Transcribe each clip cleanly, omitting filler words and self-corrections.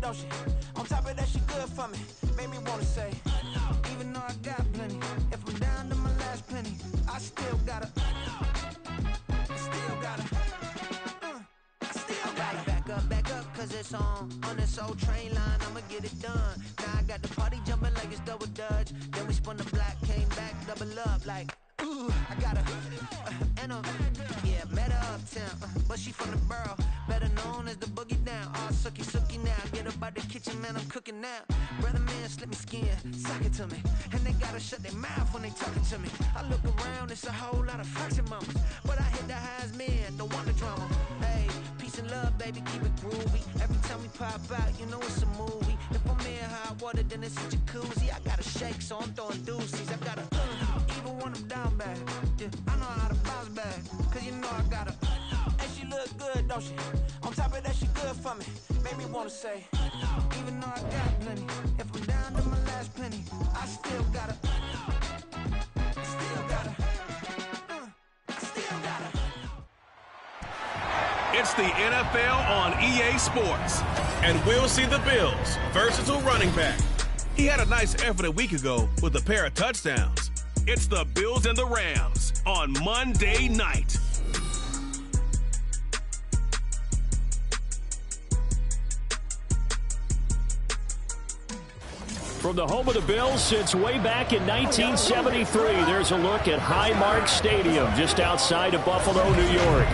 don't she? On top of that, she good for me. Made me wanna say, even though I got plenty, if I'm down to my last penny, I still gotta, back up, cause it's on this old train line, I'ma get it done. Now I got the party jumping like it's double dutch. Then we spun the block, came back, double up like, ooh, I got yeah, met her uptown, but she from the borough, better known as the boogie down. All sookie now, get up out the kitchen, man, I'm cooking now. Brother man, slip me skin, sock it to me, and they gotta shut their mouth when they talking to me. I look around, it's a whole lot of foxy mamas, but I hit the highs, man, don't want the drama. Hey, peace and love, baby, keep it groovy. Every time we pop out, you know it's a movie. If I'm in hot water, then it's a jacuzzi. I gotta shake, so I'm throwing deuces. I gotta even when I'm down bad. Yeah, I know how to bounce back, cause you know I gotta. And she look good, don't she? On top of that, she good for me. Made me wanna say, even though I got plenty, if I'm down to my last penny, I still gotta. It's the NFL on EA Sports, and we'll see the Bills' versatile running back. He had a nice effort a week ago with a pair of touchdowns. It's the Bills and the Rams on Monday night. From the home of the Bills since way back in 1973, there's a look at Highmark Stadium just outside of Buffalo, New York.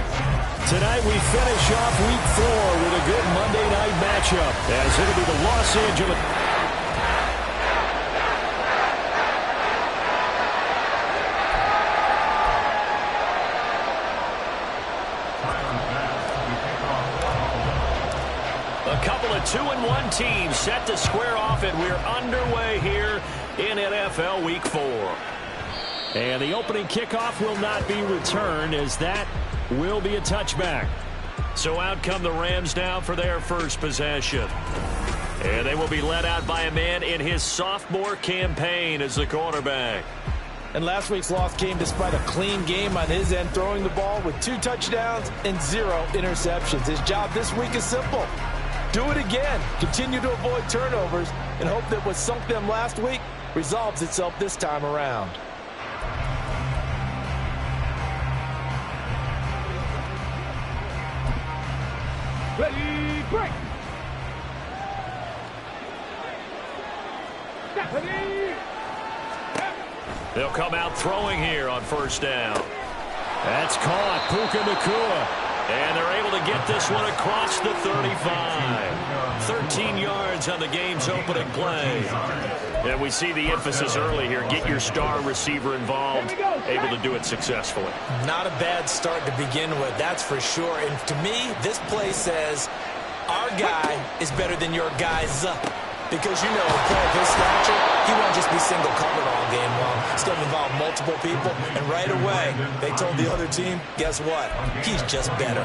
Tonight we finish off Week 4 with a good Monday night matchup, as it'll be the Los Angeles. A couple of 2-1 teams set to square off, and we're underway here in NFL Week 4. And the opening kickoff will not be returned, as that will be a touchback. So out come the Rams now for their first possession. And they will be led out by a man in his sophomore campaign as the quarterback. And last week's loss came despite a clean game on his end, throwing the ball with 2 touchdowns and 0 interceptions. His job this week is simple. Do it again. Continue to avoid turnovers and hope that what sunk them last week resolves itself this time around. Ready, break! They'll come out throwing here on first down. That's caught. Puka Nacua. And they're able to get this one across the 35. 13 yards on the game's opening play. And we see the emphasis early here. Get your star receiver involved. Able to do it successfully. Not a bad start to begin with, that's for sure. And to me, this play says our guy is better than your guy's. Because, you know, a player of his stature, he won't just be single covered all game long. It's going to involve multiple people. And right away, they told the other team, guess what? He's just better.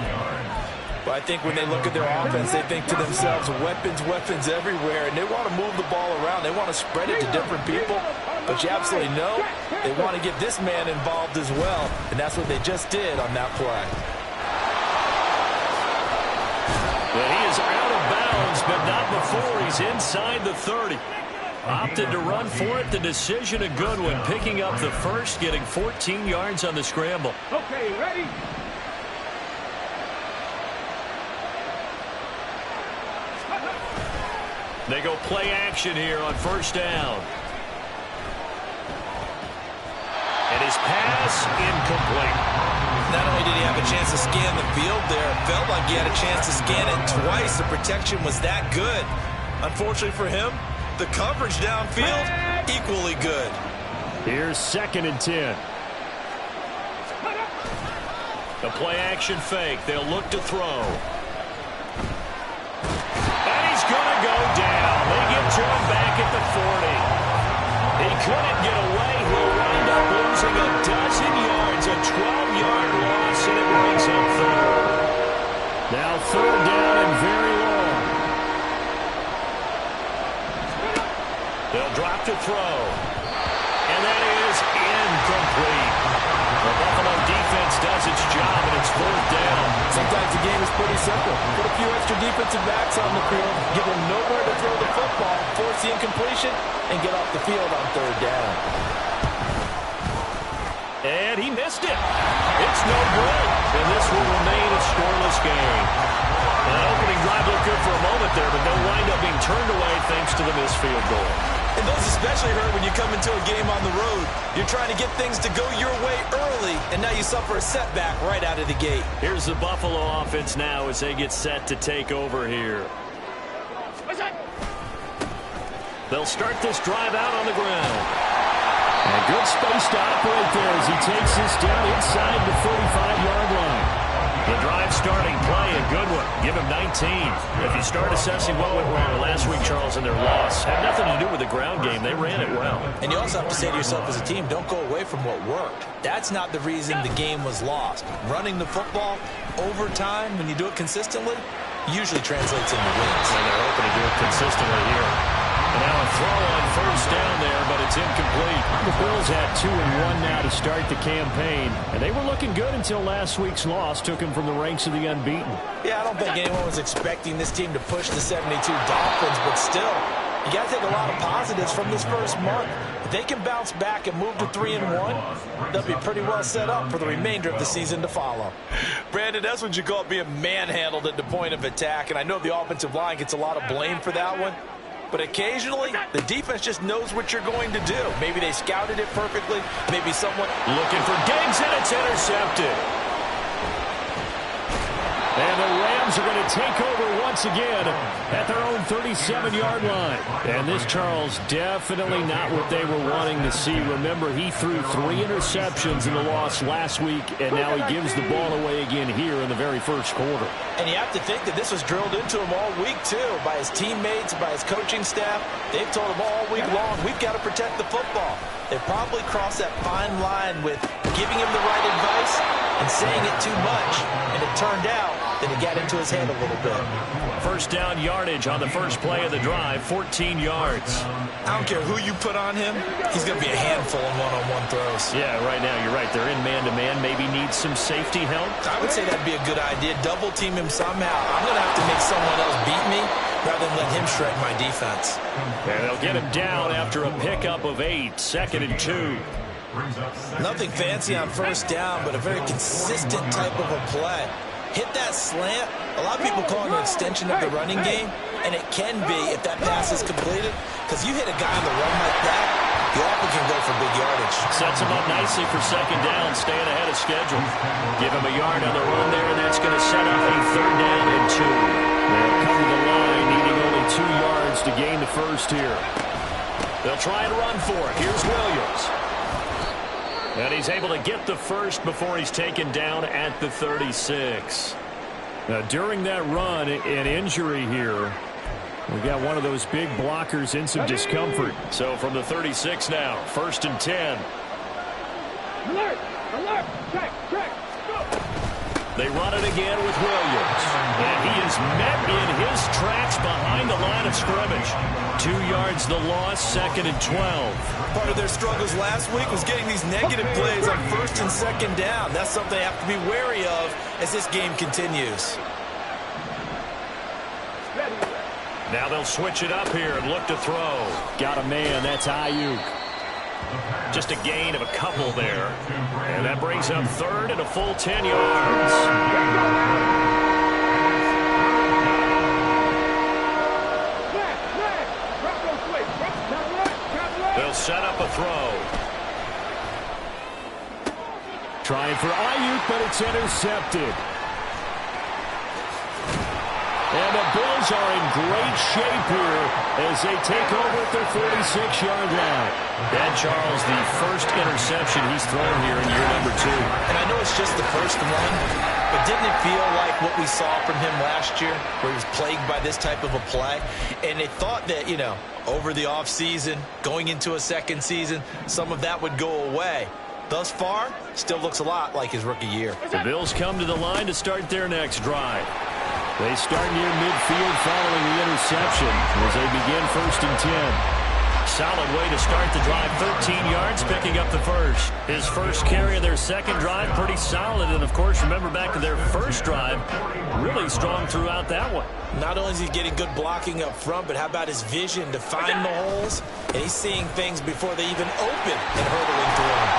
But I think when they look at their offense, they think to themselves, weapons everywhere. And they want to move the ball around. They want to spread it to different people. But you absolutely know they want to get this man involved as well. And that's what they just did on that play. Well, he is out of bounds, but not before he's inside the 30. Opted to run for it. The decision a good one. Picking up the first, getting 14 yards on the scramble. Okay, ready? They go play action here on first down. And his pass incomplete. Not only did he have a chance to scan the field there, it felt like he had a chance to scan it twice. The protection was that good. Unfortunately for him, the coverage downfield, equally good. Here's 2nd and 10. The play action fake. They'll look to throw. And he's going to go down. They get to him back at the 40. He couldn't get away. He'll wind up losing a dozen yards, a 12-yard loss, and it brings up 3rd. Now 3rd down and very long. They'll drop to throw. And that is incomplete. The Buffalo defense does its job, and it's 4th down. Sometimes the game is pretty simple. Put a few extra defensive backs on the field, give them nowhere to patient and get off the field on third down. And he missed it. It's no good. And this will remain a scoreless game. That opening drive looked good for a moment there, but they'll wind up being turned away thanks to the missed field goal. And those especially hurt when you come into a game on the road. You're trying to get things to go your way early, and now you suffer a setback right out of the gate. Here's the Buffalo offense now as they get set to take over here. They'll start this drive out on the ground. And good space to operate there as he takes this down inside the 35-yard line. The drive starting play, a good one. Give him 19. If you start assessing what went wrong last week, Charles, in their loss, had nothing to do with the ground game. They ran it well. And you also have to say to yourself as a team, don't go away from what worked. That's not the reason the game was lost. Running the football over time, when you do it consistently, usually translates into wins. And they're hoping to do it consistently here. And now a throw on first down there, but it's incomplete. The Bills had 2-1 now to start the campaign, and they were looking good until last week's loss took them from the ranks of the unbeaten. Yeah, I don't think anyone was expecting this team to push the 72 Dolphins, but still, you got to take a lot of positives from this first month. If they can bounce back and move to 3-1, they'll be pretty well set up for the remainder of the season to follow. Brandon, that's what you call being manhandled at the point of attack, and I know the offensive line gets a lot of blame for that one. But occasionally, the defense just knows what you're going to do. Maybe they scouted it perfectly. Maybe someone looking for Diggs, and it's intercepted. And the Rams are going to take over once again at their own 37-yard line. And this, Charles, definitely not what they were wanting to see. Remember, he threw 3 interceptions in the loss last week, and now he gives the ball away again here in the very first quarter. And you have to think that this was drilled into him all week, too, by his teammates, by his coaching staff. They've told him all week long, we've got to protect the football. They probably crossed that fine line with giving him the right advice and saying it too much. And it turned out that it got into his head a little bit. First down yardage on the first play of the drive, 14 yards. I don't care who you put on him, he's going to be a handful in one-on-one throws. Yeah, right now you're right. They're in man-to-man, maybe needs some safety help. I would say that'd be a good idea. Double team him somehow. I'm going to have to make someone else beat me rather than let him shred my defense. And they'll get him down after a pickup of 8, 2nd and 2. Nothing fancy on first down, but a very consistent type of a play. Hit that slant. A lot of people call it an extension of the running game, and it can be if that pass is completed, because you hit a guy on the run like that, you often can go for big yardage. Sets him up nicely for 2nd down, staying ahead of schedule. Give him a yard on the run there, and that's going to set up a 3rd down and 2. They'll come to the line, needing only 2 yards to gain the first here. They'll try and run for it. Here's Williams. And he's able to get the first before he's taken down at the 36. Now, during that run, an injury here. We got one of those big blockers in some discomfort. So from the 36 now, 1st and 10. Alert! Alert! Check! Check! Go! They run it again with Williams. And he is met in his tracks behind the line of scrimmage. 2 yards the loss, 2nd and 12. Part of their struggles last week was getting these negative plays on 1st and 2nd down. That's something they have to be wary of as this game continues. Now they'll switch it up here and look to throw. Got a man, that's Ayuk. Just a gain of a couple there. And that brings up 3rd and a full 10 yards. They'll set up a throw. Trying for Ayuk, but it's intercepted. And the Bills are in great shape here as they take over at their 46-yard line. And Charles, the first interception he's thrown here in year number 2. And I know it's just the first one, but didn't it feel like what we saw from him last year, where he was plagued by this type of a play? And they thought that, over the offseason, going into a second season, some of that would go away. Thus far, still looks a lot like his rookie year. The Bills come to the line to start their next drive. They start near midfield following the interception as they begin 1st and 10. solid way to start the drive. 13 yards, picking up the first. His first carry of their second drive, pretty solid. And, of course, remember back to their first drive, really strong throughout that one. Not only is he getting good blocking up front, but how about his vision to find the holes? And he's seeing things before they even open and hurdling through them.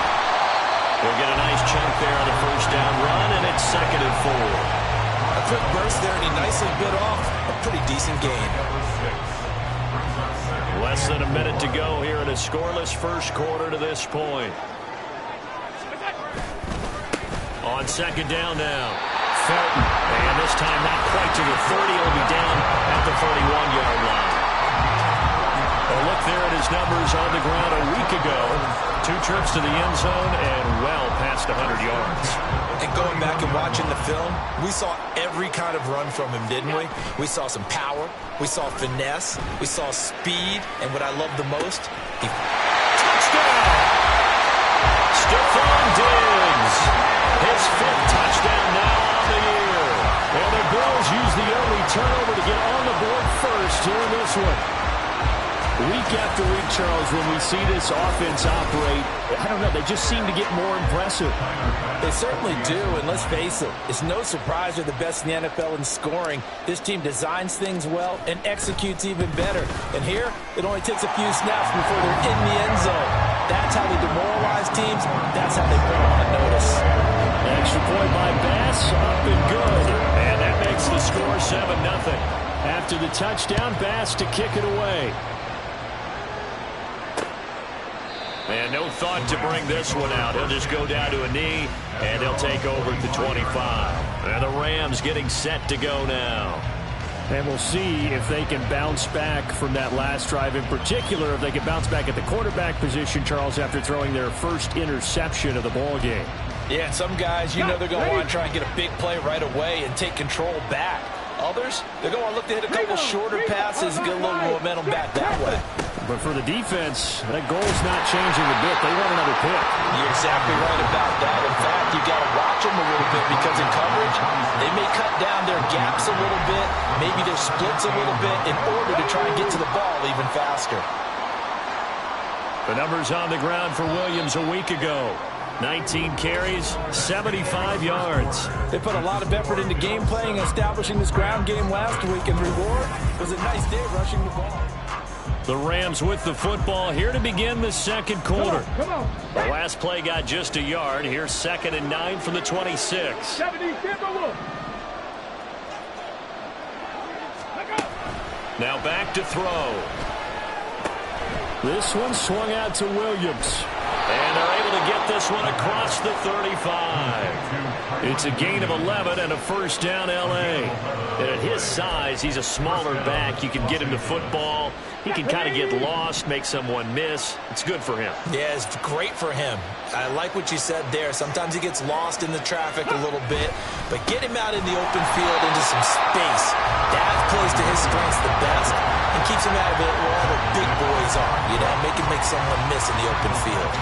We'll get a nice chunk there on the first down run, and it's 2nd and 4. A quick burst there, and he nicely bit off a pretty decent gain. Less than a minute to go here in a scoreless first quarter to this point. On 2nd down now. Felton. And this time not quite to the 30. He'll be down at the 31-yard line. A look there at his numbers on the ground a week ago. 2 trips to the end zone and well past 100 yards. And going back and watching the film, we saw every kind of run from him, didn't we? We saw some power. We saw finesse. We saw speed. And what I love the most, touchdown! Stephon Diggs. His 5th touchdown now on the year. And the Bills use the early turnover to get on the board first here in this one. Week after week, Charles, when we see this offense operate, I don't know, they just seem to get more impressive. They certainly do, and let's face it, it's no surprise they're the best in the NFL in scoring. This team designs things well and executes even better. And here, it only takes a few snaps before they're in the end zone. That's how they demoralize teams. That's how they put them on notice. Extra point by Bass, up and good. And that makes the score 7-0. After the touchdown, Bass to kick it away. And no thought to bring this one out. He'll just go down to a knee, and they'll take over at the 25. And the Rams getting set to go now. And we'll see if they can bounce back from that last drive. In particular, if they can bounce back at the quarterback position, Charles, after throwing their first interception of the ball game. Yeah, some guys, you know they're going to want to try and get a big play right away and take control back. Others, they're going to look to hit a couple shorter passes and get a little momentum back that way. But for the defense, that goal's not changing a bit. They want another pick. You're exactly right about that. In fact, you got to watch them a little bit because in coverage, they may cut down their gaps a little bit, maybe their splits a little bit in order to try and get to the ball even faster. The numbers on the ground for Williams a week ago. 19 carries, 75 yards. They put a lot of effort into game playing and establishing this ground game last week, and reward was a nice day rushing the ball. The Rams with the football here to begin the second quarter. Come on. The last play got just a yard. Here's 2nd and 9 from the 26. 70, now back to throw. This one swung out to Williams. And they're able to get this one across the 35. It's a gain of 11 and a first down L.A. And at his size, he's a smaller back. You can get him to football. He can kind of get lost, make someone miss. It's good for him. Yeah, it's great for him. I like what you said there. Sometimes he gets lost in the traffic a little bit, but get him out in the open field into some space. That plays to his strengths the best and keeps him out of it where all the big boys are. You know, make someone miss in the open field.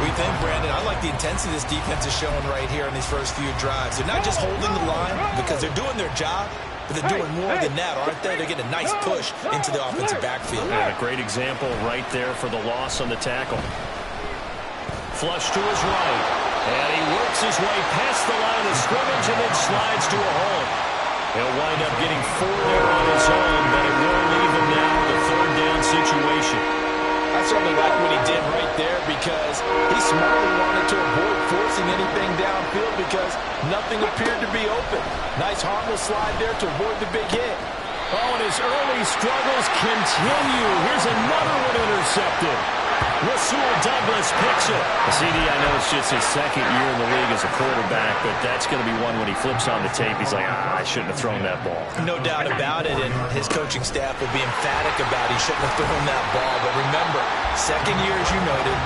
We think, Brandon, I like the intensity this defense is showing right here in these first few drives. They're not just holding the line because they're doing their job, but they're doing more than that, aren't they? They're getting a nice push into the offensive backfield. And a great example right there for the loss on the tackle. Flush to his right. And he works his way past the line of scrimmage and then slides to a hole. He'll wind up getting 4 there on his own, but it will leave him now with a 3rd down situation. I certainly like what he did right there because he smartly wanted to avoid forcing anything downfield because nothing appeared to be open. Nice harmless slide there to avoid the big hit. Oh, and his early struggles continue. Here's another one intercepted. Rasul Douglas picks it. CD, I know it's just his 2nd year in the league as a quarterback, but that's going to be one when he flips on the tape. He's like, I shouldn't have thrown that ball. No doubt about it, and his coaching staff will be emphatic about he shouldn't have thrown that ball. But remember, 2nd year, as you noted,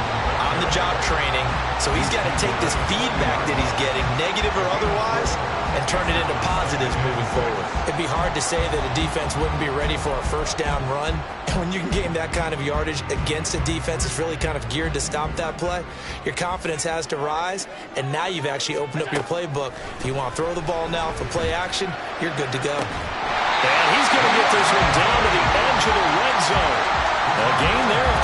on-the-job training, so he's got to take this feedback that he's getting, negative or otherwise, and turn it into positives moving forward. It'd be hard to say that a defense wouldn't be ready for a first down run. And when you can gain that kind of yardage against a defense that's really kind of geared to stop that play, your confidence has to rise, and now you've actually opened up your playbook. If you want to throw the ball now for play action, you're good to go. And he's going to get this one down to the edge of the red zone. A gain there of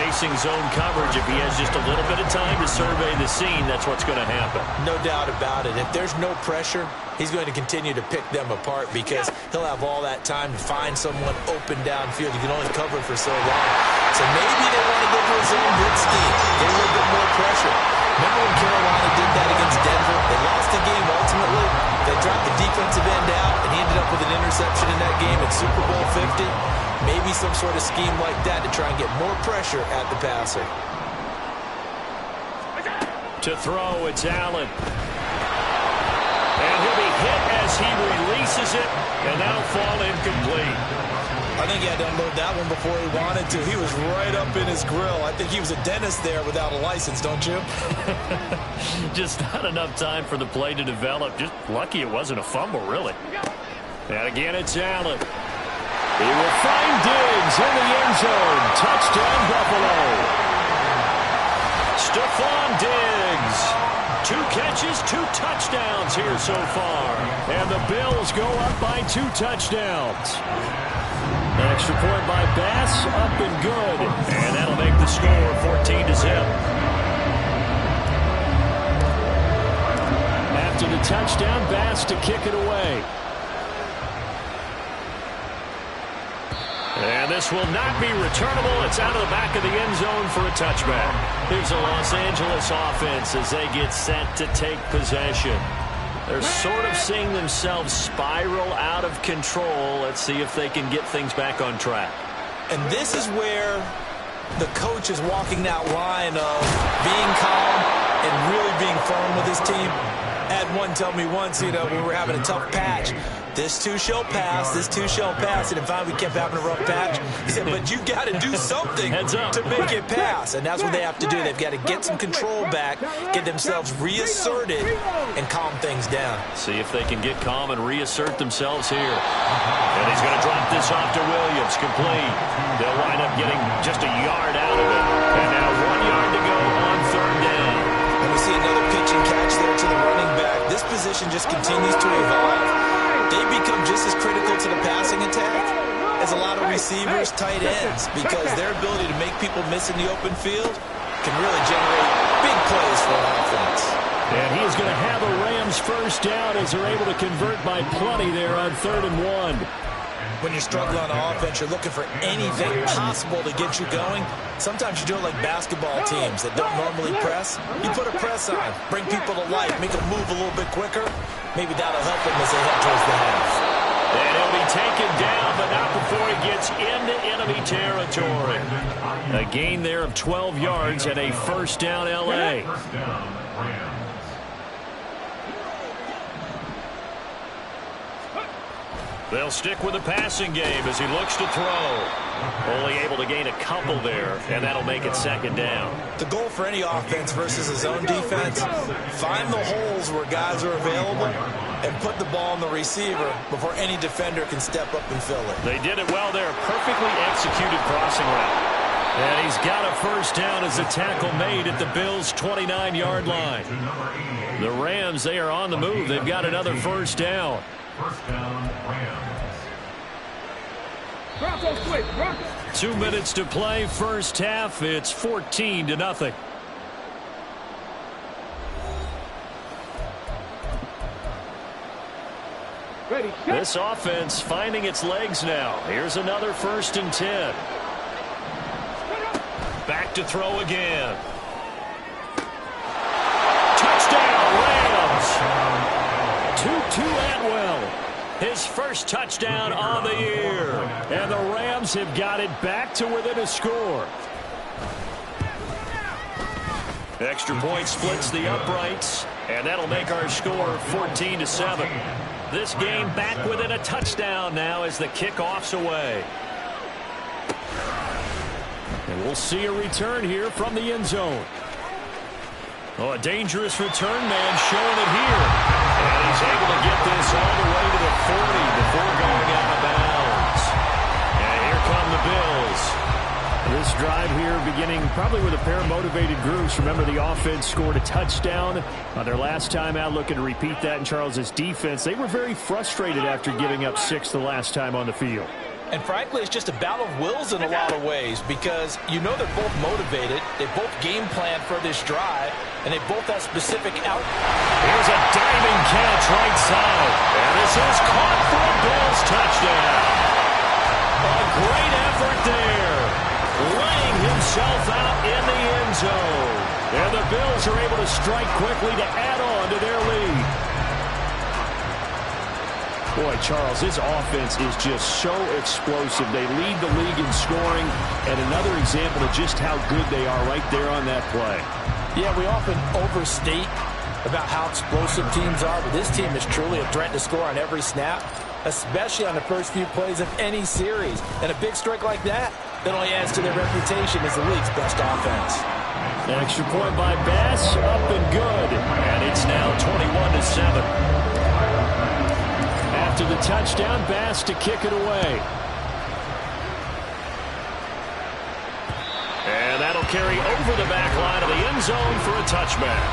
facing zone coverage, if he has just a little bit of time to survey the scene, that's what's going to happen. No doubt about it. If there's no pressure, he's going to continue to pick them apart because he'll have all that time to find someone open downfield. You can only cover for so long. So maybe they want to go to a zone blitz scheme, get a little bit more pressure. Remember when Carolina did that against Denver? They lost the game ultimately. They dropped the defensive end out, and he ended up with an interception in that game in Super Bowl 50. Maybe some sort of scheme like that to try and get more pressure at the passer. To throw, it's Allen. And he'll be hit as he releases it, and that'll fall incomplete. I think he had to unload that one before he wanted to. He was right up in his grill. I think he was a dentist there without a license, don't you? Just not enough time for the play to develop. Just lucky it wasn't a fumble, really. And again, it's Allen. He will find Diggs in the end zone. Touchdown, Buffalo. Stephon Diggs. 2 catches, 2 touchdowns here so far. And the Bills go up by 2 touchdowns. Extra point by Bass, up and good. And that'll make the score 14-0. After the touchdown, Bass to kick it away. And this will not be returnable. It's out of the back of the end zone for a touchback. Here's the Los Angeles offense as they get set to take possession. They're sort of seeing themselves spiral out of control. Let's see if they can get things back on track. And this is where the coach is walking that line of being calm and really being firm with his team. Had one tell me once, when we were having a tough patch, this too shall pass, this too shall pass. And finally we kept having a rough patch. He said, but you got to do something to make it pass. And that's what they have to do. They've got to get some control back, get themselves reasserted, and calm things down. See if they can get calm and reassert themselves here. And he's going to drop this off to Williams, complete. They'll wind up getting just a yard out of it. And now 1 yard to go on 3rd down. And we see another pitch and catch there to the running back. This position just continues to evolve. They become just as critical to the passing attack as a lot of receivers, tight ends, because their ability to make people miss in the open field can really generate big plays for an offense. And he is going to have a Rams first down as they're able to convert by plenty there on 3rd and 1. When you're struggling on offense, you're looking for anything possible to get you going. Sometimes you do it like basketball teams that don't normally press. You put a press on, bring people to life, make them move a little bit quicker. Maybe that'll help them as they head towards the half. And he'll be taken down, but not before he gets into enemy territory. A gain there of 12 yards and a first down L.A. They'll stick with the passing game as he looks to throw. Only able to gain a couple there, and that'll make it 2nd down. The goal for any offense versus a zone defense, find the holes where guys are available and put the ball on the receiver before any defender can step up and fill it. They did it well there. Perfectly executed crossing route. And he's got a first down as a tackle made at the Bills' 29-yard line. The Rams, they are on the move. They've got another first down. Bronco switch, Bronco. 2 minutes to play, first half. It's 14-0. Ready, set. This offense finding its legs now. Here's another 1st and 10. Back to throw again. Touchdown, Rams. Tutu Atwell. His first touchdown on the year. And the Rams have got it back to within a score. Extra point splits the uprights. And that'll make our score 14-7. This game back within a touchdown now as the kickoff's away. And we'll see a return here from the end zone. Oh, a dangerous return man showing it here. And he's able to get this all the way to the 40 before going out of bounds. And here come the Bills. This drive here beginning probably with a pair of motivated groups. Remember, the offense scored a touchdown on their last time out. Looking to repeat that in Charles's defense. They were very frustrated after giving up 6 the last time on the field. And frankly, it's just a battle of wills in a lot of ways because you know they're both motivated. They both game plan for this drive, and they both have specific out. Here's a diving catch right side. And this is caught for a Bills touchdown. A great effort there. Laying himself out in the end zone. And the Bills are able to strike quickly to add on to their lead. Boy, Charles, this offense is just so explosive. They lead the league in scoring, and another example of just how good they are right there on that play. Yeah, we often overstate about how explosive teams are, but this team is truly a threat to score on every snap, especially on the first few plays of any series. And a big strike like that only adds to their reputation as the league's best offense. An extra point by Bass, up and good. And it's now 21-7. After the touchdown, Bass to kick it away. And that'll carry over the back line of the end zone for a touchback.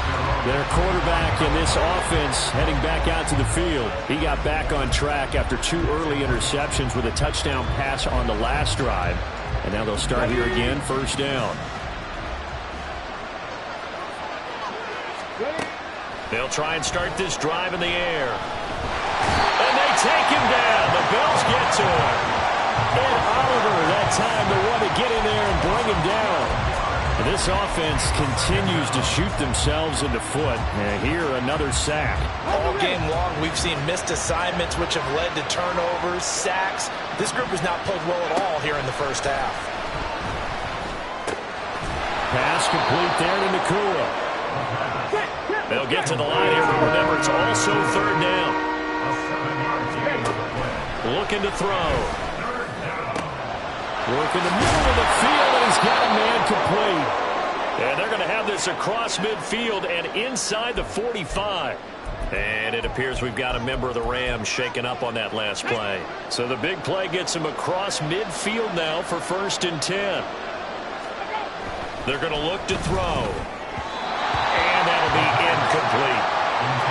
Their quarterback in this offense heading back out to the field. He got back on track after 2 early interceptions with a touchdown pass on the last drive. And now they'll start here again, first down. They'll try and start this drive in the air. And they take him down. The Bills get to him. And Oliver, that time, the one to get in there and bring him down. And this offense continues to shoot themselves in the foot. And here, another sack. All game long, we've seen missed assignments, which have led to turnovers, sacks. This group has not played well at all here in the first half. Pass complete there to Nakua. They'll get to the line here, but remember, it's also third down. Looking to throw. Working the middle of the field, and he's got a man complete. And they're going to have this across midfield and inside the 45. And it appears we've got a member of the Rams shaken up on that last play. So the big play gets him across midfield now for 1st and 10. They're going to look to throw. And that'll be incomplete.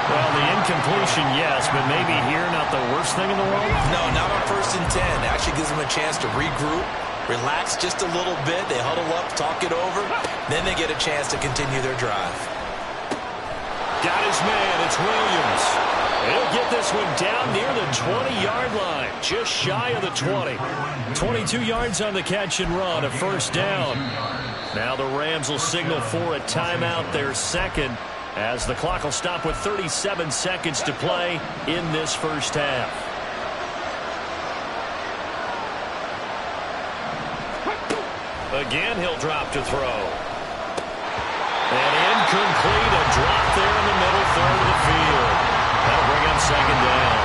Well, the incompletion, yes, but maybe here not the worst thing in the world? No, not on 1st and 10. Actually gives them a chance to regroup, relax just a little bit. They huddle up, talk it over. Then they get a chance to continue their drive. Got his man. It's Williams. He'll get this one down near the 20-yard line, just shy of the 20. 22 yards on the catch and run, a first down. Now the Rams will signal for a timeout, their second, as the clock will stop with 37 seconds to play in this first half. Again, he'll drop to throw. And incomplete, a drop there in the middle third of the field. That'll bring up second down.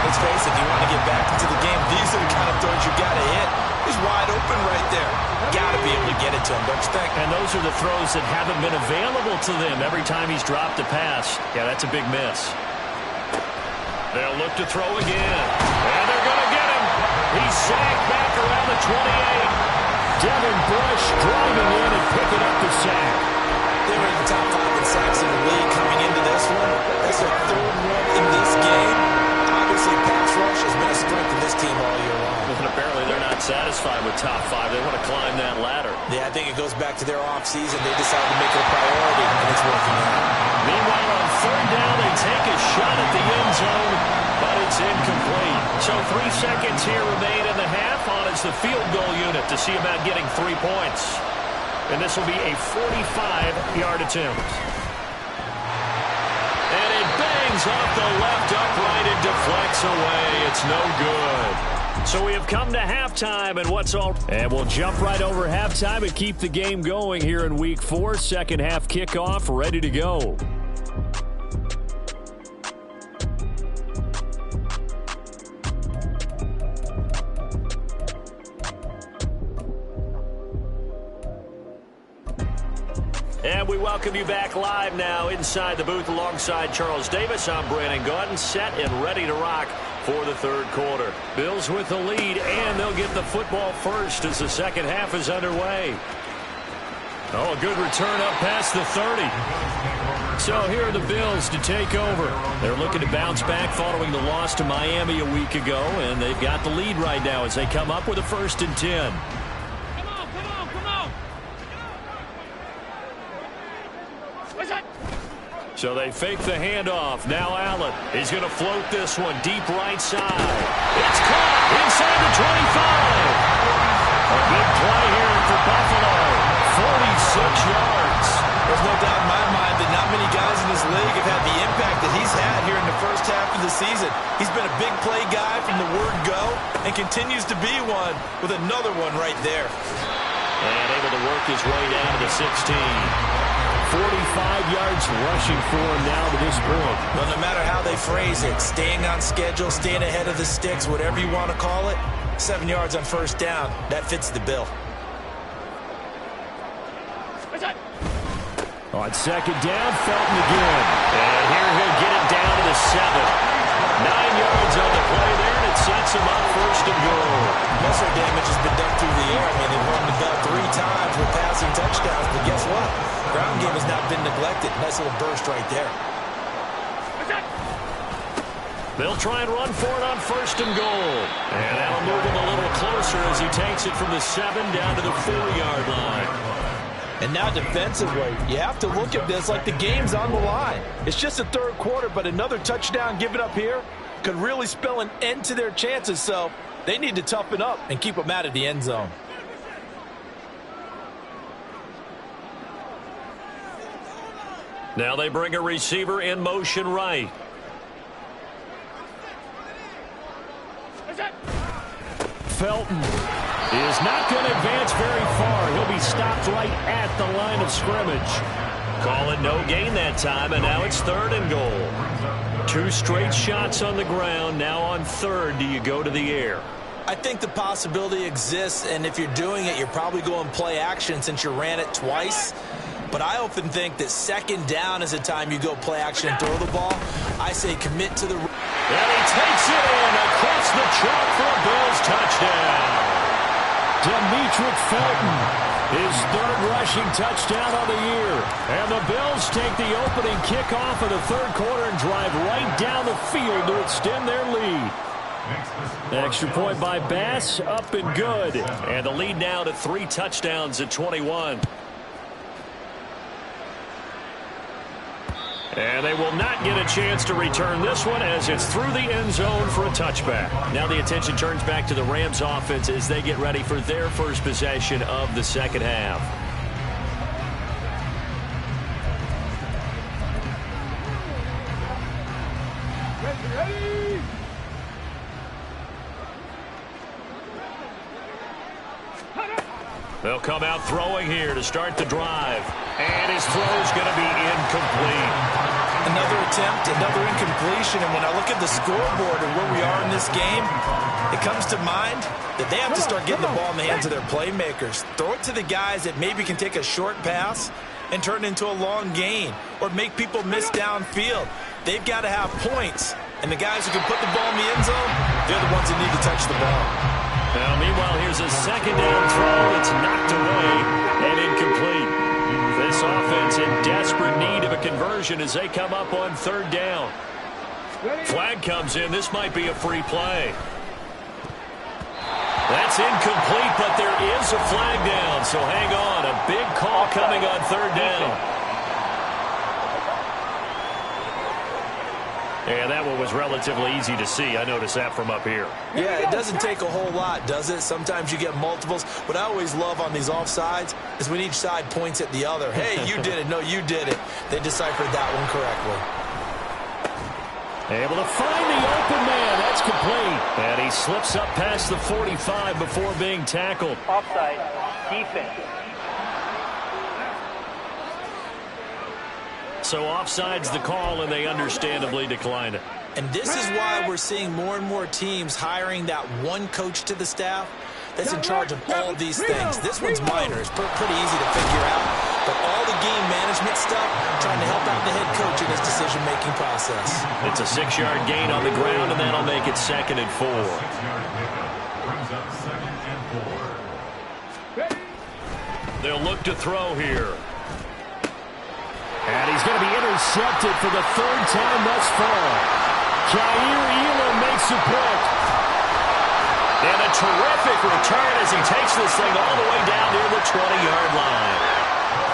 Let's face it, if you want to get back into the game, these are the kind of throws you got to hit. He's wide open right there. Got to be able to get it to him, don't you think? And those are the throws that haven't been available to them every time he's dropped a pass. Yeah, that's a big miss. They'll look to throw again. And they're going to get him. He's sacked back around the 28. Devin Bush driving in and picking up the sack. They were in the top 5 in sacks in the league coming into this one. That's their 3rd one in this game. Obviously, pass rush has been a strength of this team all year long. And apparently they're not satisfied with top 5. They want to climb that ladder. Yeah, I think it goes back to their offseason. They decided to make it a priority, and it's working out. Meanwhile, on third down, they take a shot at the end zone, but it's incomplete. So 3 seconds here remain in the half on as the field goal unit to see about getting 3 points. And this will be a 45-yard attempt. And it bangs off the left upright and deflects away. It's no good. So we have come to halftime, and and we'll jump right over halftime and keep the game going here in Week 4. Second half kickoff, ready to go. And we welcome you back live now inside the booth alongside Charles Davis. I'm Brandon Gaudin, set and ready to rock for the third quarter. Bills with the lead, and they'll get the football first as the second half is underway. Oh, a good return up past the 30. So here are the Bills to take over. They're looking to bounce back following the loss to Miami a week ago, and they've got the lead right now as they come up with a 1st and 10. So they fake the handoff. Now Allen. He's going to float this one deep right side. It's caught inside the 25. A big play here for Buffalo. 46 yards. There's no doubt in my mind that not many guys in this league have had the impact that he's had here in the first half of the season. He's been a big play guy from the word go and continues to be one with another one right there. And able to work his way down to the 16. 45 yards rushing for him now to this point. Well, no matter how they phrase it, staying on schedule, staying ahead of the sticks, whatever you want to call it, 7 yards on 1st down, that fits the bill. On 2nd down, Felton again. And here he'll get it down to the 7. 9 yards on the play there, and it sets him up 1st and goal. Most of their damage has been done through the air. I mean, they've run the bell 3 times with passing touchdowns, but guess what? Ground game has not been neglected. Nice little burst right there. They'll try and run for it on 1st and goal. And that'll move him a little closer as he takes it from the 7 down to the 4-yard line. And now defensively, you have to look at this like the game's on the line. It's just the 3rd quarter, but another touchdown given up here could really spell an end to their chances. So they need to toughen up and keep them out of the end zone. Now they bring a receiver in motion right. Felton is not going to advance very far. He'll be stopped right at the line of scrimmage. Call it no gain that time, and now it's 3rd and goal. 2 straight shots on the ground. Now on 3rd, do you go to the air? I think the possibility exists, and if you're doing it, you're probably going play action since you ran it twice. But I often think that 2nd down is the time you go play action and throw the ball. I say commit to the... And he takes it in across the chalk for a Bills touchdown. Demetric Felton, his 3rd rushing touchdown of the year. And the Bills take the opening kickoff of the 3rd quarter and drive right down the field to extend their lead. Extra point by Bass, up and good. And the lead now to 3 touchdowns at 21. And they will not get a chance to return this one as it's through the end zone for a touchback. Now the attention turns back to the Rams offense as they get ready for their first possession of the 2nd half. Ready. They'll come out throwing here to start the drive. And his throw's going to be incomplete. Another attempt, another incompletion, and when I look at the scoreboard and where we are in this game, it comes to mind that they have to start getting the ball in the hands of their playmakers. Throw it to the guys that maybe can take a short pass and turn it into a long gain or make people miss downfield. They've got to have points, and the guys who can put the ball in the end zone, they're the ones that need to touch the ball. Now, meanwhile, here's a 2nd down throw. It's knocked away and incomplete. This offense in desperate need of a conversion as they come up on 3rd down. Flag comes in. This might be a free play. That's incomplete, but there is a flag down, so hang on. A big call coming on 3rd down. And that one was relatively easy to see. I noticed that from up here. Yeah, it doesn't take a whole lot, does it? Sometimes you get multiples. What I always love on these offsides is when each side points at the other. Hey, you did it. No, you did it. They deciphered that one correctly. Able to find the open man. That's complete. And he slips up past the 45 before being tackled. Offside. Defense. So offside's the call, and they understandably declined it. And this is why we're seeing more and more teams hiring that one coach to the staff that's in charge of all these things. This one's minor. It's pretty easy to figure out. But all the game management stuff, trying to help out the head coach in his decision-making process. It's a 6-yard gain on the ground, and that'll make it 2nd and 4. They'll look to throw here. And he's going to be intercepted for the third time thus far. Jair Elam makes a pick. And a terrific return as he takes this thing all the way down near the 20-yard line.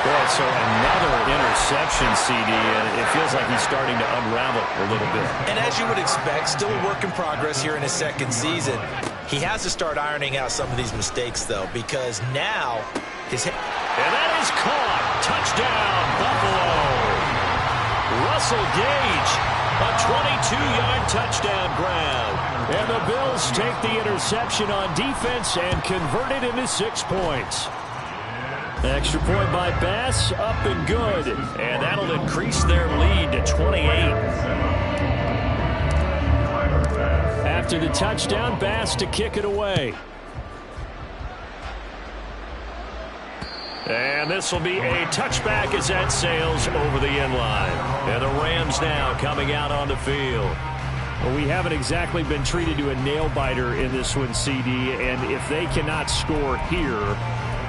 Boy, so another interception, CD, and it feels like he's starting to unravel a little bit. And as you would expect, still a work in progress here in his second season. He has to start ironing out some of these mistakes, though, because now his head... And that is caught. Touchdown, Buffalo. Russell Gage, a 22-yard touchdown grab. And the Bills take the interception on defense and convert it into 6 points. Extra point by Bass, up and good. And that'll increase their lead to 28. After the touchdown, Bass to kick it away. And this will be a touchback as that sails over the end line. And the Rams now coming out on the field. Well, we haven't exactly been treated to a nail-biter in this one, CD. And if they cannot score here,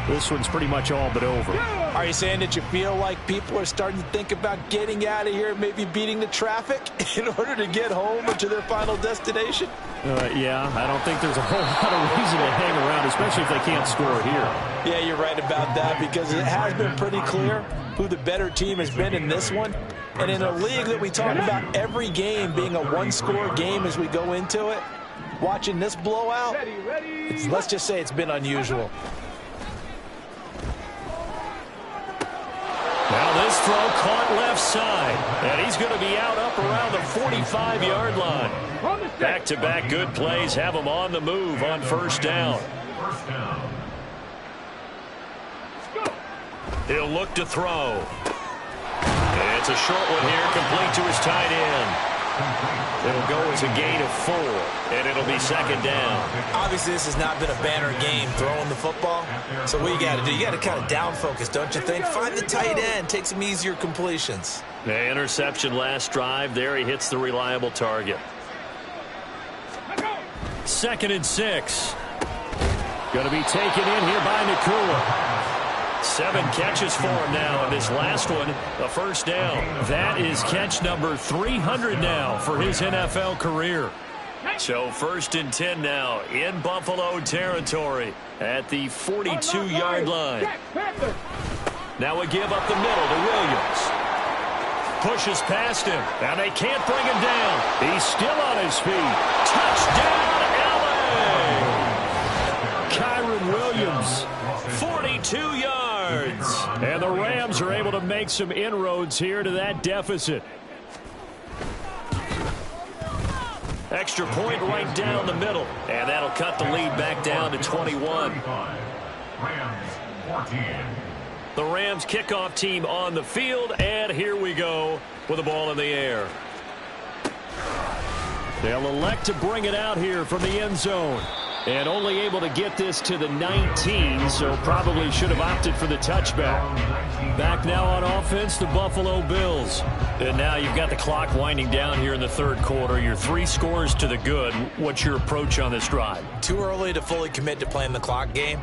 this one's pretty much all but over. Are you saying that you feel like people are starting to think about getting out of here, maybe beating the traffic in order to get home or to their final destination? Yeah, I don't think there's a whole lot of reason to hang around, especially if they can't score here. Yeah, you're right about that, because it has been pretty clear who the better team has been in this one. And in a league that we talk about every game being a one-score game as we go into it, watching this blowout, let's just say it's been unusual. Now this throw caught left side, and he's going to be out up around the 45-yard line. Back-to-back good plays have him on the move on first down. He'll look to throw. It's a short one here, complete to his tight end. It'll go as a gain of 4, and it'll be second down. Obviously, this has not been a banner game throwing the football. So what you got to do, you got to kind of down focus, don't you think? Find the tight end, take some easier completions. The interception last drive. There he hits the reliable target. 2nd and 6. Going to be taken in here by Nakua. 7 catches for him now, and his last one, a first down. That is catch number 300 now for his NFL career. So 1st and 10 now in Buffalo territory at the 42-yard line. Now a give up the middle to Williams. Pushes past him, and they can't bring him down. He's still on his feet. Touchdown, LA! Kyron Williams, 42 yards. And the Rams are able to make some inroads here to that deficit. Extra point right down the middle. And that'll cut the lead back down to 21. The Rams kickoff team on the field. And here we go with the ball in the air. They'll elect to bring it out here from the end zone. And only able to get this to the 19, so probably should have opted for the touchback. Back now on offense, the Buffalo Bills. And now you've got the clock winding down here in the third quarter. You're 3 scores to the good. What's your approach on this drive? Too early to fully commit to playing the clock game.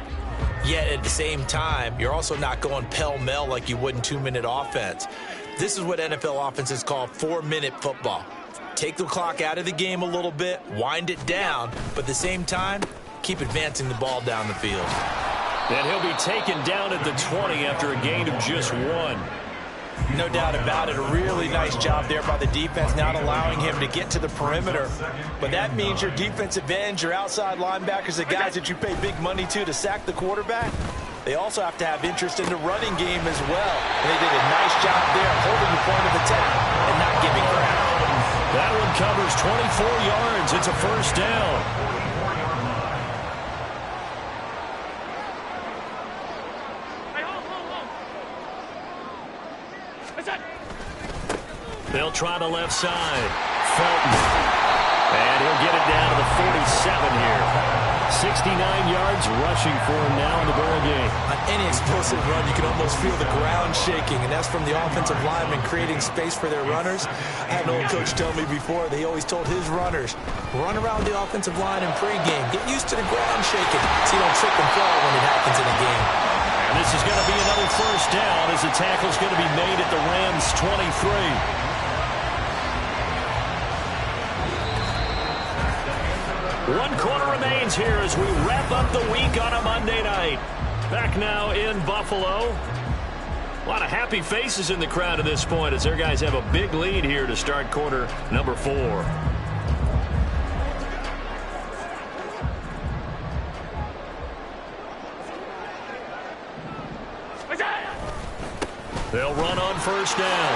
Yet at the same time, you're also not going pell-mell like you would in 2-minute offense. This is what NFL offenses call 4-minute football. Take the clock out of the game a little bit, wind it down, but at the same time, keep advancing the ball down the field. And he'll be taken down at the 20 after a gain of just 1. No doubt about it. A really nice job there by the defense, not allowing him to get to the perimeter. But that means your defensive ends, your outside linebackers, the guys that you pay big money to sack the quarterback, they also have to have interest in the running game as well. And they did a nice job there holding the point of attack and not giving ground. That one covers 24 yards. It's a first down. They'll try the left side. Felton. And he'll get it down to the 47 here. 69 yards rushing for him now in the ball game. On any explosive run, you can almost feel the ground shaking, and that's from the offensive linemen creating space for their runners. I had an old coach tell me before, they always told his runners, run around the offensive line in pregame. Get used to the ground shaking so you don't trip and fall when it happens in a game. And And this is going to be another first down as the tackle is going to be made at the Rams' 23. 1 quarter remains here as we wrap up the week on a Monday night. Back now in Buffalo. A lot of happy faces in the crowd at this point as their guys have a big lead here to start quarter number 4. They'll run on first down.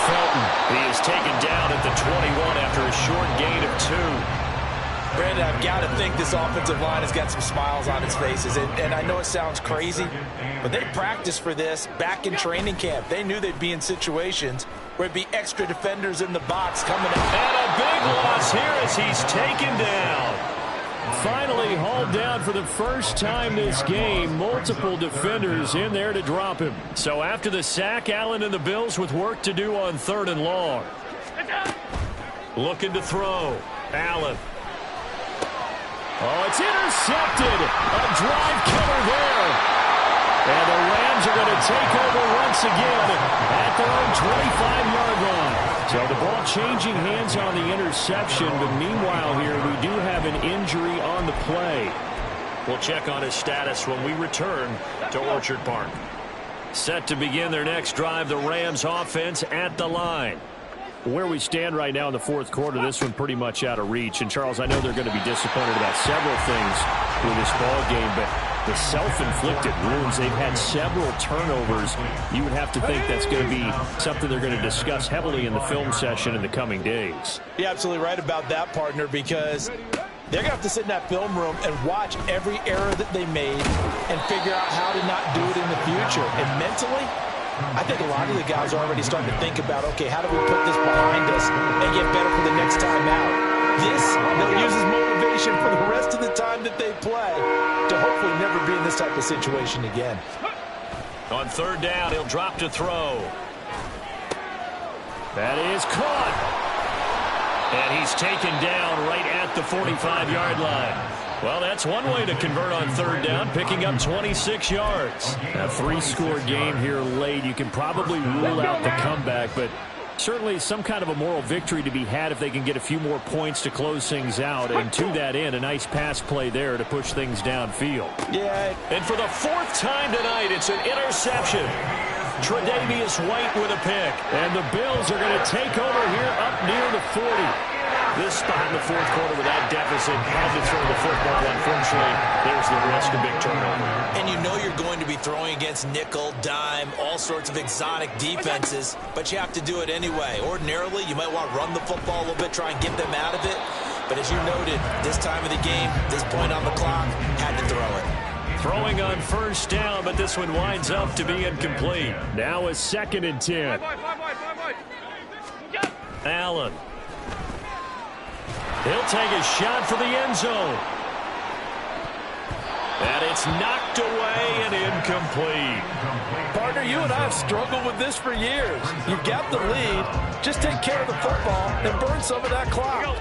Felton, he is taken down at the 21 after a short gain of 2. Brandon, I've got to think this offensive line has got some smiles on its faces. And I know it sounds crazy, but they practiced for this back in training camp. They knew they'd be in situations where it'd be extra defenders in the box coming in. And a big loss here as he's taken down. Finally hauled down for the first time this game. Multiple defenders in there to drop him. So after the sack, Allen and the Bills with work to do on 3rd and long. Looking to throw. Allen. Oh, it's intercepted. A drive killer there. And the Rams are going to take over once again at their own 25-yard line. So the ball changing hands on the interception, but meanwhile here we do have an injury on the play. We'll check on his status when we return to Orchard Park. Set to begin their next drive, the Rams offense at the line. Where we stand right now in the 4th quarter, this one pretty much out of reach. And, Charles, I know they're going to be disappointed about several things with this ball game, but the self-inflicted wounds, they've had several turnovers. You would have to think that's going to be something they're going to discuss heavily in the film session in the coming days. You're absolutely right about that, partner, because they're going to have to sit in that film room and watch every error that they made and figure out how to not do it in the future. And mentally, I think a lot of the guys are already starting to think about, okay, how do we put this behind us and get better for the next time out? This, they'll use as motivation for the rest of the time that they play to hopefully never be in this type of situation again. On 3rd down, he'll drop to throw. That is caught. And he's taken down right at the 45-yard line. Well, that's one way to convert on 3rd down, picking up 26 yards. A 3-score game here late. You can probably rule out the comeback, but certainly some kind of a moral victory to be had if they can get a few more points to close things out. And to that end, a nice pass play there to push things downfield. Yeah. And for the 4th time tonight, it's an interception. Tre'Davious White with a pick. And the Bills are going to take over here up near the 40. This spot in the 4th quarter with that deficit, had to throw the football. Unfortunately, there's the risk of big turnover. And you know you're going to be throwing against nickel, dime, all sorts of exotic defenses, but you have to do it anyway. Ordinarily, you might want to run the football a little bit, try and get them out of it. But as you noted, this time of the game, this point on the clock, had to throw it. Throwing on 1st down, but this one winds up to be incomplete. Now a 2nd and 10. Allen. He'll take a shot for the end zone. And it's knocked away and incomplete. Partner, you and I have struggled with this for years. You've got the lead. Just take care of the football and burn some of that clock.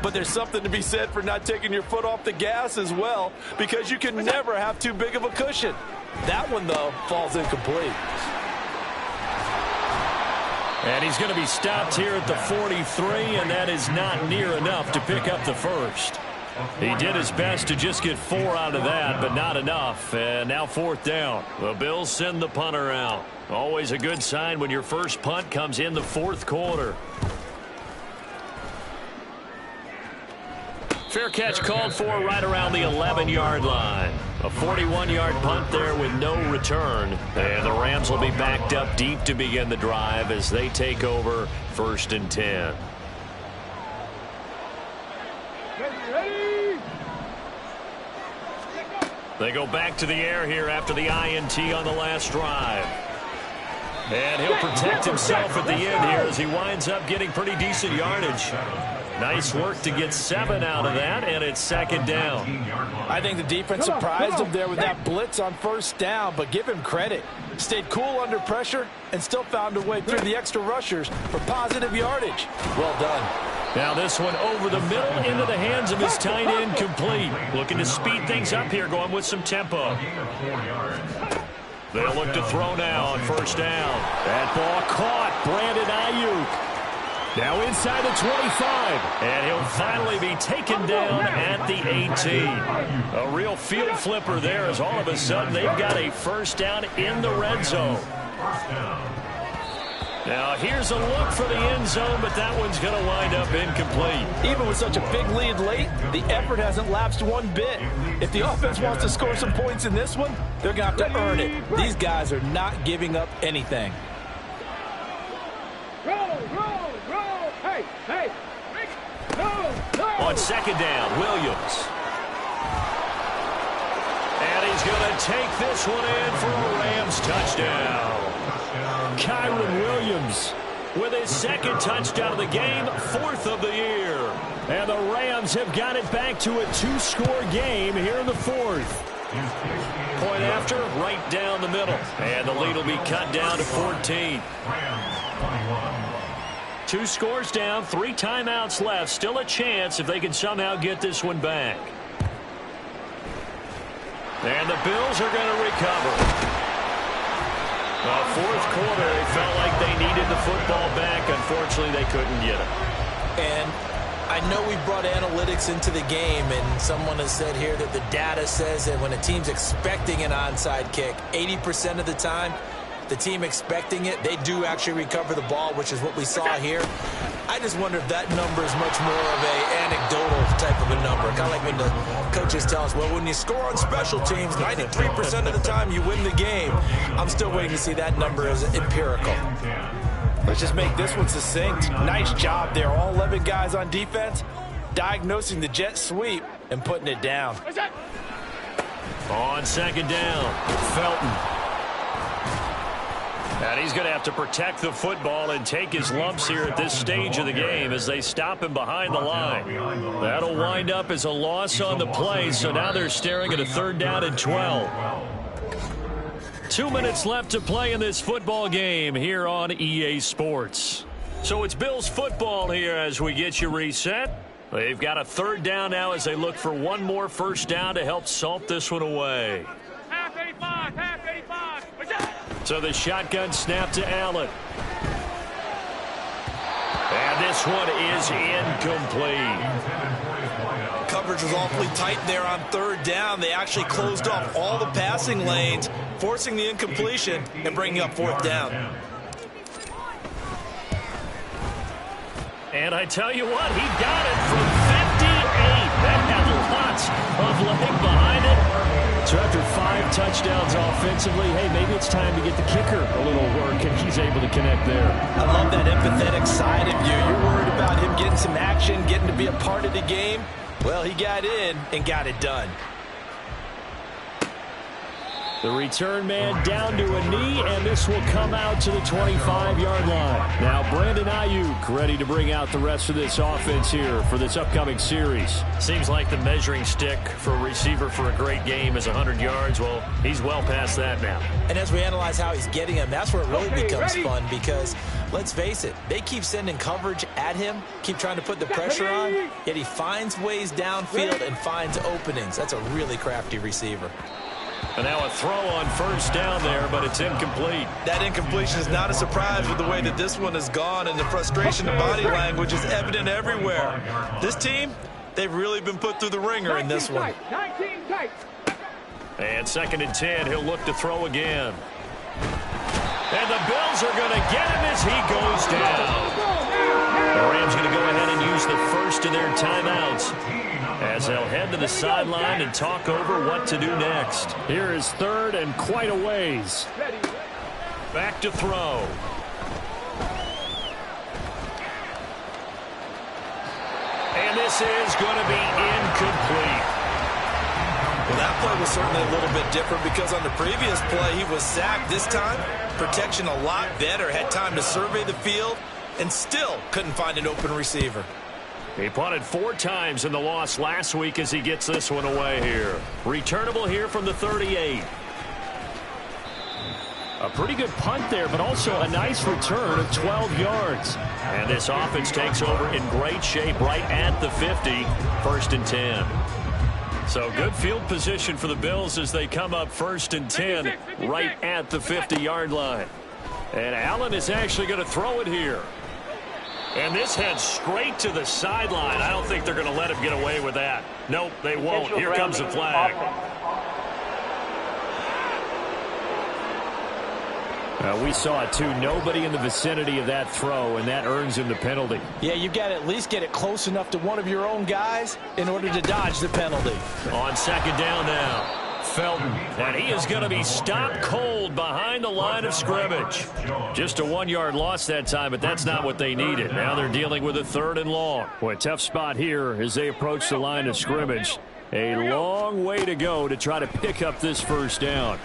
But there's something to be said for not taking your foot off the gas as well, because you can never have too big of a cushion. That one, though, falls incomplete. And he's going to be stopped here at the 43, and that is not near enough to pick up the first. He did his best to just get 4 out of that, but not enough. And now 4th down. The Bills send the punter out. Always a good sign when your first punt comes in the 4th quarter. Fair catch called for right around the 11-yard line. A 41-yard punt there with no return. And the Rams will be backed up deep to begin the drive as they take over 1st and 10. They go back to the air here after the INT on the last drive. And he'll protect himself at the end here as he winds up getting pretty decent yardage. Nice work to get 7 out of that, and it's 2nd down. I think the defense surprised him there with that blitz on 1st down, but give him credit. Stayed cool under pressure and still found a way through the extra rushers for positive yardage. Well done. Now this one over the middle into the hands of his tight end, complete. Looking to speed things up here, going with some tempo. They'll look to throw now on first down. That ball caught. Brandon Ayuk. Now inside the 25. And he'll finally be taken down at the 18. A real field flipper there as all of a sudden they've got a first down in the red zone. Now here's a look for the end zone, but that one's going to wind up incomplete. Even with such a big lead late, the effort hasn't lapsed one bit. If the offense wants to score some points in this one, they're going to have to earn it. These guys are not giving up anything. Hey, no. On second down, Williams. And he's going to take this one in for a Rams touchdown. Kyron Williams with his second touchdown of the game, 4th of the year. And the Rams have got it back to a 2-score game here in the 4th. Point after, right down the middle. And the lead will be cut down to 14. 2 scores down, 3 timeouts left. Still a chance if they can somehow get this one back. And the Bills are going to recover. Fourth quarter, they felt like they needed the football back. Unfortunately, they couldn't get it. And I know we brought analytics into the game, and someone has said here that the data says that when a team's expecting an onside kick, 80% of the time, the team expecting it, they do actually recover the ball, which is what we saw here. I just wonder if that number is much more of a anecdotal type of a number. Kind of like when the coaches tell us, well, when you score on special teams, 93% of the time you win the game. I'm still waiting to see that number as empirical. Let's just make this one succinct. Nice job there. All 11 guys on defense diagnosing the jet sweep and putting it down. On second down, Felton. And he's going to have to protect the football and take his lumps here at this stage of the game as they stop him behind the line. That'll wind up as a loss on the play, so now they're staring at a 3rd down and 12. 2 minutes left to play in this football game here on EA Sports. So it's Bills football here as we get you reset. They've got a 3rd down now as they look for one more first down to help salt this one away. Half 85. So the shotgun snap to Allen. And this one is incomplete. Coverage was awfully tight there on 3rd down. They actually closed off all the passing lanes, forcing the incompletion and bringing up 4th down. And I tell you what, he got it from 58. That had lots of leg behind it. So after 5 touchdowns offensively, hey, maybe it's time to get the kicker a little work, and he's able to connect there. I love that empathetic side of you. You're worried about him getting some action, getting to be a part of the game. Well, he got in and got it done. The return man down to a knee, and this will come out to the 25-yard line. Now Brandon Ayuk ready to bring out the rest of this offense here for this upcoming series. Seems like the measuring stick for a receiver for a great game is 100 yards. Well, he's well past that now. And as we analyze how he's getting them, that's where it really becomes fun because, let's face it, they keep sending coverage at him, keep trying to put the pressure on, yet he finds ways downfield and finds openings. That's a really crafty receiver. And now a throw on first down there, but it's incomplete. That incompletion is not a surprise with the way that this one has gone, and the frustration of body language is evident everywhere. This team, they've really been put through the ringer in this one. 19 tight. And 2nd and 10, he'll look to throw again. And the Bills are going to get him as he goes down. The Rams going to go ahead and use the first of their timeouts as they'll head to the sideline and talk over what to do next. Here is 3rd and quite a ways. Back to throw. And this is going to be incomplete. Well, that play was certainly a little bit different because on the previous play, he was sacked. This time, protection a lot better. Had time to survey the field and still couldn't find an open receiver. He punted 4 times in the loss last week as he gets this one away here. Returnable here from the 38. A pretty good punt there, but also a nice return of 12 yards. And this offense takes over in great shape right at the 50. 1st and 10. So good field position for the Bills as they come up 1st and 10 right at the 50-yard line. And Allen is actually going to throw it here. And this heads straight to the sideline. I don't think they're going to let him get away with that. Nope, they won't. Here comes the flag. We saw it, too. Nobody in the vicinity of that throw, and that earns him the penalty. Yeah, you've got to at least get it close enough to one of your own guys in order to dodge the penalty. On 2nd down now. Felton, and he is going to be stopped cold behind the line of scrimmage. Just a 1-yard loss that time, but that's not what they needed. Now they're dealing with a 3rd and long. Boy, tough spot here as they approach the line of scrimmage. A long way to go to try to pick up this 1st down.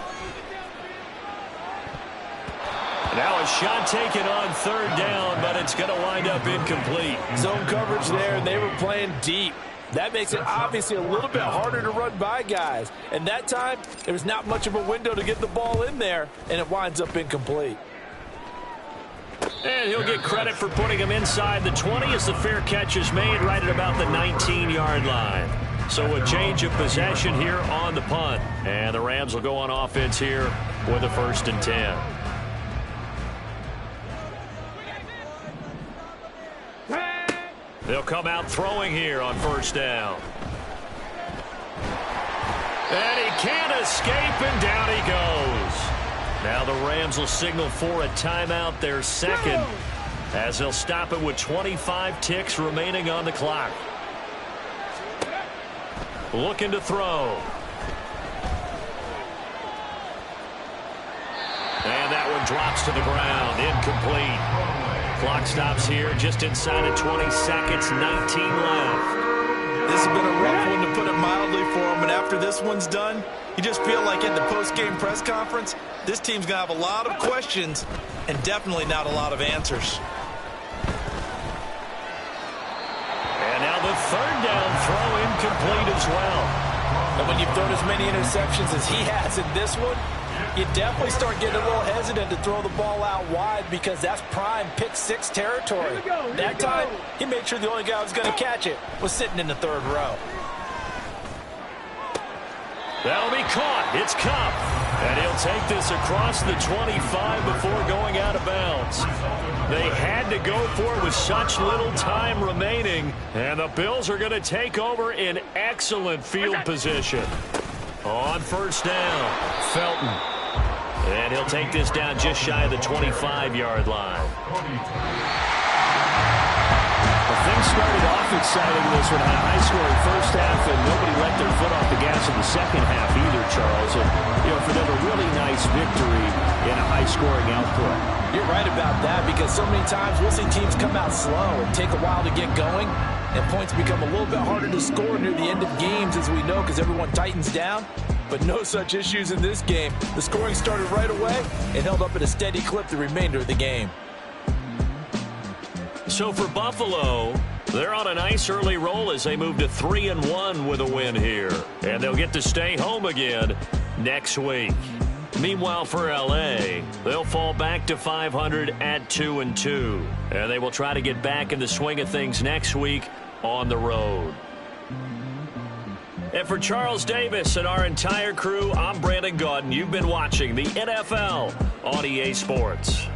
Now a shot taken on 3rd down, but it's going to wind up incomplete. Zone coverage there, and they were playing deep. That makes it obviously a little bit harder to run by guys. And that time, there was not much of a window to get the ball in there, and it winds up incomplete. And he'll get credit for putting him inside the 20 as the fair catch is made right at about the 19-yard line. So a change of possession here on the punt. And the Rams will go on offense here with a 1st and 10. They'll come out throwing here on 1st down. And he can't escape, and down he goes. Now the Rams will signal for a timeout, their 2nd, as they'll stop it with 25 ticks remaining on the clock. Looking to throw. And that one drops to the ground, incomplete. Clock stops here just inside of 20 seconds, 19 left. This has been a rough one, to put it mildly, for him. And after this one's done, you just feel like at the post-game press conference, this team's going to have a lot of questions and definitely not a lot of answers. And now the 3rd down throw incomplete as well. And when you've thrown as many interceptions as he has in this one, you definitely start getting a little hesitant to throw the ball out wide because that's prime pick-6 territory. That time, he made sure the only guy who was going to catch it was sitting in the 3rd row. That'll be caught. It's Kupp. And he'll take this across the 25 before going out of bounds. They had to go for it with such little time remaining. And the Bills are going to take over in excellent field position. On 1st down, Felton. And he'll take this down just shy of the 25-yard line. Well, things started off exciting. This one had a high-scoring 1st half, and nobody let their foot off the gas in the 2nd half either, Charles. And, for them, a really nice victory in a high-scoring output. You're right about that, because so many times we'll see teams come out slow and take a while to get going, and points become a little bit harder to score near the end of games, as we know, because everyone tightens down. But no such issues in this game. The scoring started right away and held up at a steady clip the remainder of the game. So for Buffalo, they're on a nice early roll as they move to 3-1 with a win here. And they'll get to stay home again next week. Meanwhile, for L.A., they'll fall back to 500 at 2-2. And they will try to get back in the swing of things next week on the road. And for Charles Davis and our entire crew, I'm Brandon Gaudin. You've been watching the NFL on EA Sports.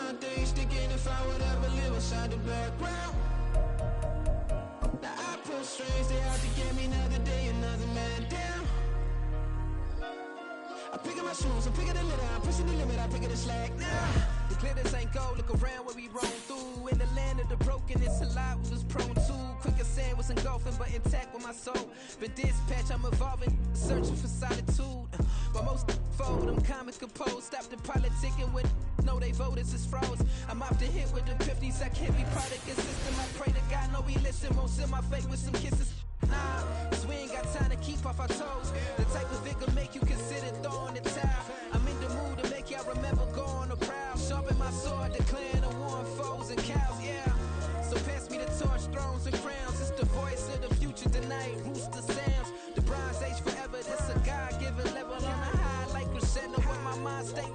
my thing, sticking if I would ever live inside the background. Now I pull strings, they out to get me another day, another man down. I pick up my shoes, I'm picking the litter, I'm pushing the limit, I pick up the slack now. The glitters ain't gold, look around where we roam through. In the land of the broken, it's a lot we was prone to. Quicker sand was engulfing, but intact with my soul. Been dispatched, I'm evolving, searching for solitude. But most fold, I'm comic composed. Stop the politicking with no, they voters is froze. I'm off the hit with the 50s, I can't be product system. I pray to God, no, we listen. Won't send my face with some kisses. Nah, cause we ain't got time to keep off our toes. The type of vigor make you consider throwing the towel. I'm in the mood to make y'all remember going to proud. Sharpen my sword, declaring the war on foes and cows, yeah. So pass me the torch, thrones and crowns. It's the voice of the future tonight, rooster sounds. The Bronze Age forever, this a God-given level on a high like crescendo. When my mind stay